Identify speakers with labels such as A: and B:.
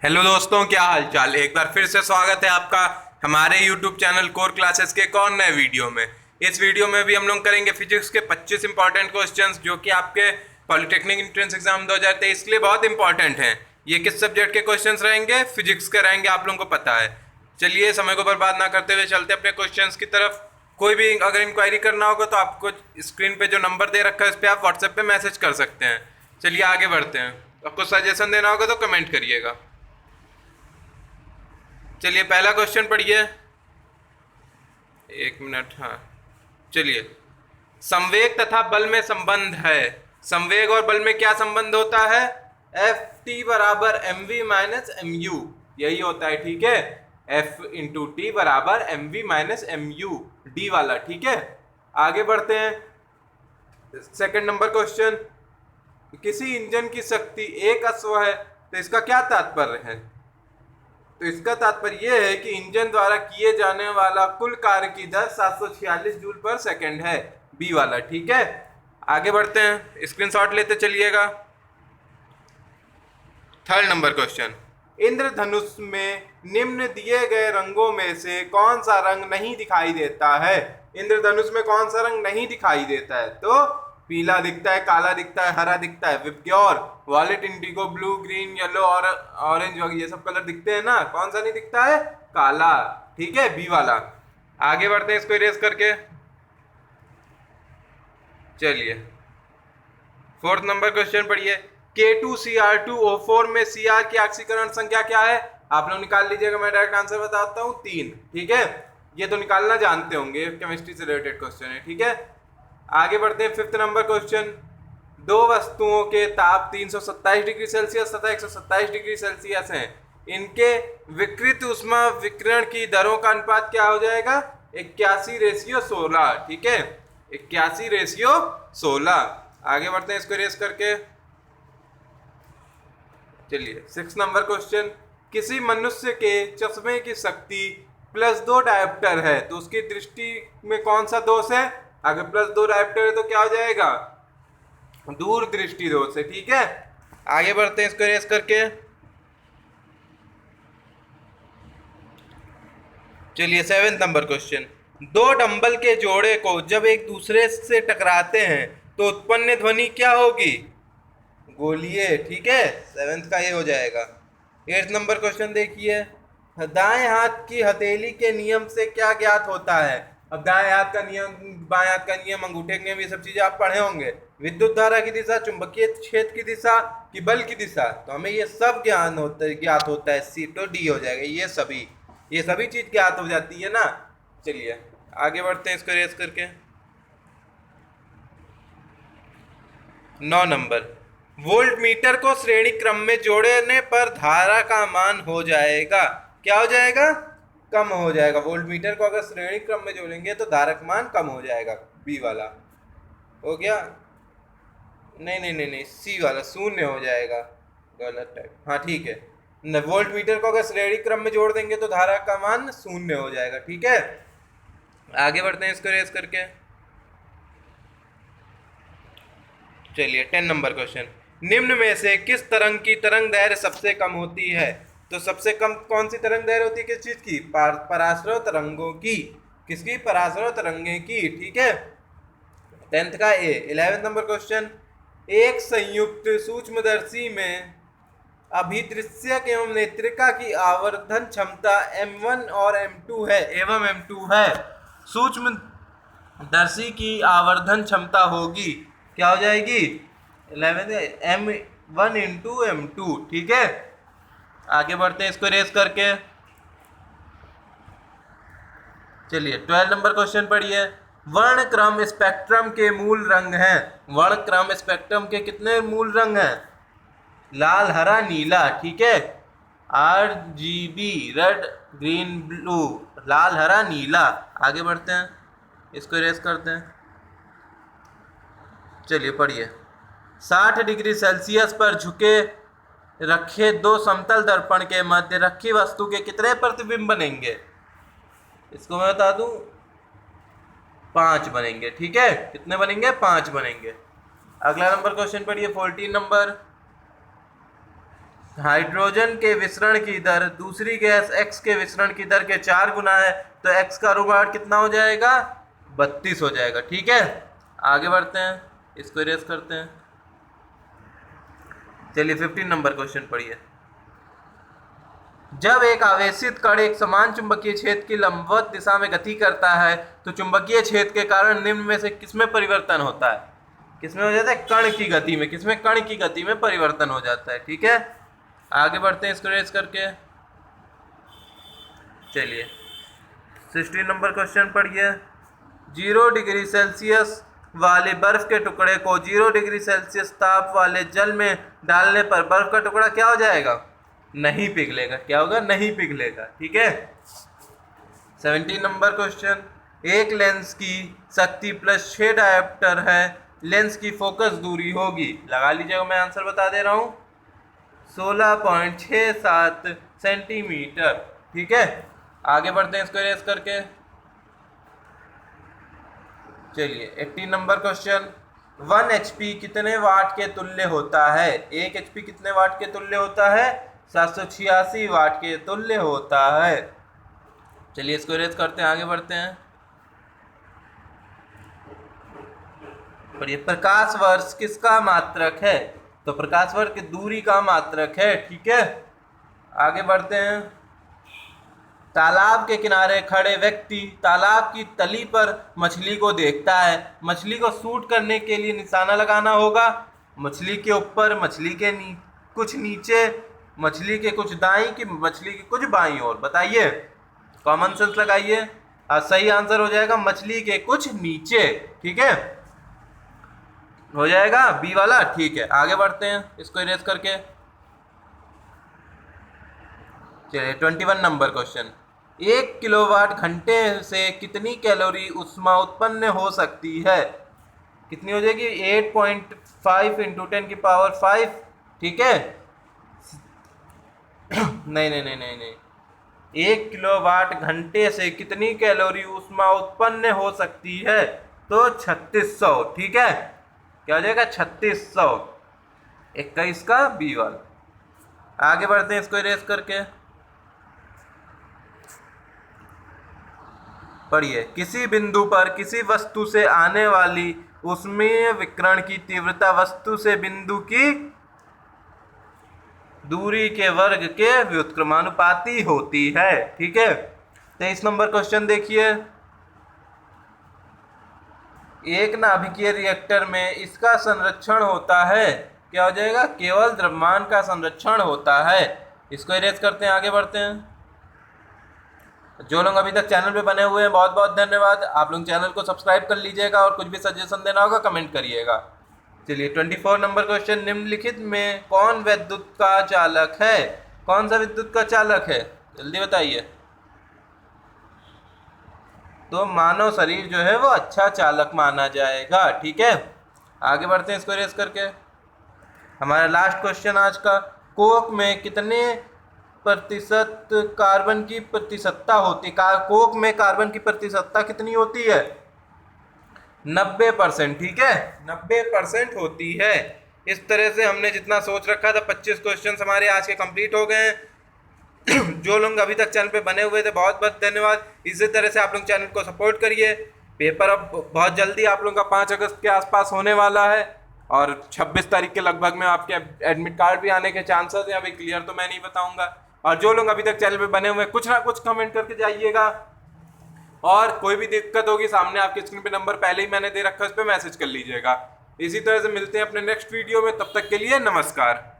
A: Hello दोस्तों, क्या हाल चाल। एक बार फिर से स्वागत है आपका हमारे YouTube चैनल कोर क्लासेस के एक और नए वीडियो में। इस वीडियो में भी हम लोग करेंगे फिजिक्स के 25 इंपॉर्टेंट क्वेश्चंस जो कि आपके पॉलिटेक्निक एंट्रेंस एग्जाम 2023 के लिए बहुत इंपॉर्टेंट हैं। ये किस सब्जेक्ट के क्वेश्चंस रहेंगे? फिजिक्स के रहेंगे, आप लोगों को पता है। चलिए समय को बर्बाद ना करते हुए चलते अपने क्वेश्चंस की तरफ। कोई भी अगर इंक्वायरी करना होगा तो आपको स्क्रीन पे जो नंबर दे रखा है उस पर आप व्हाट्सएप पे मैसेज कर सकते हैं। चलिए आगे बढ़ते हैं। आपको सजेशन देना होगा तो कमेंट करिएगा। चलिए पहला क्वेश्चन पढ़िए। एक मिनट, हाँ। चलिए, संवेग तथा बल में संबंध है। संवेग और बल में क्या संबंध होता है? एफ टी बराबर M V minus M U, यही होता है। ठीक है, एफ इंटू टी बराबर M V minus M U, D वाला। ठीक है, आगे बढ़ते हैं। सेकंड नंबर क्वेश्चन, किसी इंजन की शक्ति एक अश्व है तो इसका क्या तात्पर्य है? तो इसका तात्पर्य यह है कि इंजन द्वारा किए जाने वाला कुल कार्य की दर 746 जूल पर सेकंड है, बी वाला। ठीक है, आगे बढ़ते हैं, स्क्रीनशॉट लेते चलिएगा। थर्ड नंबर क्वेश्चन, इंद्रधनुष में निम्न दिए गए रंगों में से कौन सा रंग नहीं दिखाई देता है? इंद्रधनुष में कौन सा रंग नहीं दिखाई देता है? तो पीला दिखता है, काला दिखता है, हरा दिखता है, VIBGYOR, violet, indigo, blue, green, yellow और ऑरेंज, ये सब कलर दिखते हैं ना। कौन सा नहीं दिखता है? काला। ठीक है, बी वाला। आगे बढ़ते हैं इसको इरेज करके। चलिए फोर्थ नंबर क्वेश्चन पढ़िए। K2Cr2O4 में Cr की ऑक्सीकरण संख्या क्या है? आप लोग निकाल लीजिएगा, मैं डायरेक्ट आंसर बताता हूँ, 3। ठीक है, ये तो निकालना जानते होंगे, केमिस्ट्री से रिलेटेड क्वेश्चन है। ठीक है, आगे बढ़ते हैं। फिफ्थ नंबर क्वेश्चन, दो वस्तुओं के ताप 327 डिग्री सेल्सियस तथा 127 डिग्री सेल्सियस हैं। इनके विकृत ऊष्मा विकिरण की दरों का अनुपात क्या हो जाएगा? 81:16। ठीक है, 81:16। आगे बढ़ते हैं इसको रेस करके। चलिए सिक्स नंबर क्वेश्चन, किसी मनुष्य के चश्मे की शक्ति +2 डायोप्टर है तो उसकी दृष्टि में कौन सा दोष है? अगर +2 डायोप्टर है तो क्या हो जाएगा? दूर दृष्टि दोष है। ठीक है, आगे बढ़ते हैं इसको रेस करके। चलिए सेवेंथ नंबर क्वेश्चन, दो डंबल के जोड़े को जब एक दूसरे से टकराते हैं तो उत्पन्न ध्वनि क्या होगी? गोलिए। ठीक है, सेवेंथ का ये हो जाएगा। एट्थ नंबर क्वेश्चन देखिए, दाएं हाथ की हथेली के नियम से क्या ज्ञात होता है? अब दाएं हाथ का नियम, बाएं हाथ का नियम, अंगूठे का नियम, ये सब चीजें आप पढ़े होंगे। विद्युत धारा की दिशा, चुंबकीय क्षेत्र की दिशा, कि बल की दिशा, तो हमें ये सब ज्ञात होता है। सी तो डी हो जाएगा। ये सभी चीज ज्ञात हो जाती है ना। चलिए आगे बढ़ते हैं इसको रेस करके। 9 नंबर, वोल्ट मीटर को श्रेणी क्रम में जोड़ने पर धारा का मान हो जाएगा, क्या हो जाएगा? कम हो जाएगा। वोल्ट मीटर को अगर श्रेणी क्रम में जोड़ेंगे तो धारा का मान कम हो जाएगा, बी वाला हो गया। नहीं नहीं नहीं नहीं, सी वाला शून्य हो जाएगा, गलत टाइप। हाँ ठीक है, वोल्ट मीटर को अगर श्रेणी क्रम में जोड़ देंगे तो धारा का मान शून्य हो जाएगा। ठीक है, आगे बढ़ते हैं इसको रेस करके। चलिए 10 नंबर क्वेश्चन, निम्न में से किस तरंग की तरंग दैर्घ्य सबसे कम होती है? तो सबसे कम कौन सी तरंग दैर्घ्य होती है? किस चीज की? पराश्रय तरंगों की। किसकी? पराश्रय तरंगे की। ठीक है, 10th का ए। 11th नंबर क्वेश्चन, एक संयुक्त सूक्ष्मदर्शी में अभिदृश्यक एवं नेत्रिका की आवर्धन क्षमता m1 और m2 है एवं m2 है। सूक्ष्मदर्शी की आवर्धन क्षमता होगी, क्या हो जाएगी? 11 m1 इंटू m2। ठीक है, आगे बढ़ते हैं इसको रेस करके। चलिए 12 नंबर क्वेश्चन पढ़िए, वर्ण क्रम स्पेक्ट्रम के मूल रंग हैं। वर्ण क्रम स्पेक्ट्रम के कितने मूल रंग हैं? लाल, हरा, नीला। ठीक है, RGB, रेड, ग्रीन, ब्लू, लाल, हरा, नीला। आगे बढ़ते हैं, इसको रेस करते हैं। चलिए पढ़िए, 60 डिग्री सेल्सियस पर झुके रखे दो समतल दर्पण के मध्य रखी वस्तु के कितने प्रतिबिंब बनेंगे? इसको मैं बता दूं, 5 बनेंगे। ठीक है, कितने बनेंगे? 5 बनेंगे। अगला नंबर क्वेश्चन पढ़िए, 14 नंबर, हाइड्रोजन के विसरण की दर दूसरी गैस X के विसरण की दर के 4 गुना है, तो X का रोबाट कितना हो जाएगा? 32 हो जाएगा। ठीक है, आगे बढ़ते हैं, इसको इरेज करते हैं। चलिए 15 नंबर क्वेश्चन पढ़िए। जब एक आवेशित कण एक समान चुंबकीय क्षेत्र की लंबवत दिशा में गति करता है तो चुंबकीय क्षेत्र के कारण निम्न में से किसमें परिवर्तन होता है? किसमें हो जाता है? कण की गति में। किसमें? कण की गति में परिवर्तन हो जाता है। ठीक है, आगे बढ़ते हैं इसको रेज करके। चलिए 16 नंबर क्वेश्चन पढ़िए। 0 डिग्री सेल्सियस वाले बर्फ के टुकड़े को 0 डिग्री सेल्सियस ताप वाले जल में डालने पर बर्फ का टुकड़ा क्या हो जाएगा? नहीं पिघलेगा। क्या होगा? नहीं पिघलेगा। ठीक है, 17 नंबर क्वेश्चन। एक लेंस की शक्ति +6 डायोप्टर है, लेंस की फोकस दूरी होगी, लगा लीजिएगा, मैं आंसर बता दे रहा हूं, 16.67 सेंटीमीटर। ठीक है, आगे बढ़ते हैं इसको इरेज करके। चलिए 18 नंबर क्वेश्चन। 1 HP कितने वाट के तुल्य होता है? 1 HP कितने वाट के तुल्य होता है? 786 वाट के तुल्य होता है। चलिए इसको इरेज करते हैं, आगे बढ़ते हैं। पढ़िए, प्रकाश वर्ष किसका मात्रक है? तो प्रकाश वर्ष दूरी का मात्रक है। ठीक है, आगे बढ़ते हैं। तालाब के किनारे खड़े व्यक्ति तालाब की तली पर मछली को देखता है। मछली को शूट करने के लिए निशाना लगाना होगा। मछली के ऊपर, मछली के कुछ नीचे, मछली के कुछ दाईं की मछली की कुछ बाईं ओर। बताइए, कॉमन सेंस लगाइए। सही आंसर हो जाएगा मछली के कुछ नीचे। ठीक है, हो जाएगा बी वाला। ठीक है, आगे बढ़ते हैं इसको इरेज करके। चलिए 21 नंबर क्वेश्चन। 1 किलोवाट घंटे से कितनी कैलोरी ऊष्मा उत्पन्न हो सकती है? कितनी हो जाएगी? 8.5 × 10⁵। ठीक है, नहीं, 1 किलोवाट घंटे से कितनी कैलोरी ऊष्मा उत्पन्न हो सकती है? तो 3600। ठीक है, क्या हो जाएगा? 3600। 21 का बी वाला। आगे बढ़ते हैं इसको इरेज करके। पढ़िए, किसी बिंदु पर किसी वस्तु से आने वाली ऊष्मीय विकिरण की तीव्रता वस्तु से बिंदु की दूरी के वर्ग के व्युत्क्रमानुपाती होती है। ठीक है, 23 नंबर क्वेश्चन देखिए। एक नाभिकीय रिएक्टर में इसका संरक्षण होता है। क्या हो जाएगा? केवल द्रव्यमान का संरक्षण होता है। इसको इरेज करते हैं, आगे बढ़ते हैं। जो लोग अभी तक चैनल पे बने हुए हैं, बहुत बहुत धन्यवाद। आप लोग चैनल को सब्सक्राइब कर लीजिएगा और कुछ भी सजेशन देना होगा कमेंट करिएगा। चलिए 24 नंबर क्वेश्चन। निम्नलिखित में कौन विद्युत का चालक है? कौन सा विद्युत का चालक है? जल्दी बताइए। तो मानव शरीर जो है वो अच्छा चालक माना जाएगा। ठीक है, आगे बढ़ते हैं इसको इरेज करके। हमारा लास्ट क्वेश्चन आज का। कोक में कितने प्रतिशत कार्बन की प्रतिशतता होती है? कोक में कार्बन की प्रतिशतता कितनी होती है? 90%। ठीक है, 90% होती है। इस तरह से हमने जितना सोच रखा था 25 क्वेश्चन हमारे आज के कंप्लीट हो गए हैं। जो लोग अभी तक चैनल पे बने हुए थे, बहुत बहुत धन्यवाद। इसी तरह से आप लोग चैनल को सपोर्ट करिए। पेपर अब बहुत जल्दी आप लोगों का 5 अगस्त के आसपास होने वाला है और 26 तारीख के लगभग में आपके एडमिट कार्ड भी आने के चांसेस हैं। अभी क्लियर तो मैं नहीं बताऊंगा। और जो लोग अभी तक चैनल पे बने हुए हैं, कुछ ना कुछ कमेंट करके जाइएगा। और कोई भी दिक्कत होगी, सामने आपके स्क्रीन पे नंबर पहले ही मैंने दे रखा है, उस पर मैसेज कर लीजिएगा। इसी तरह से मिलते हैं अपने नेक्स्ट वीडियो में। तब तक के लिए नमस्कार।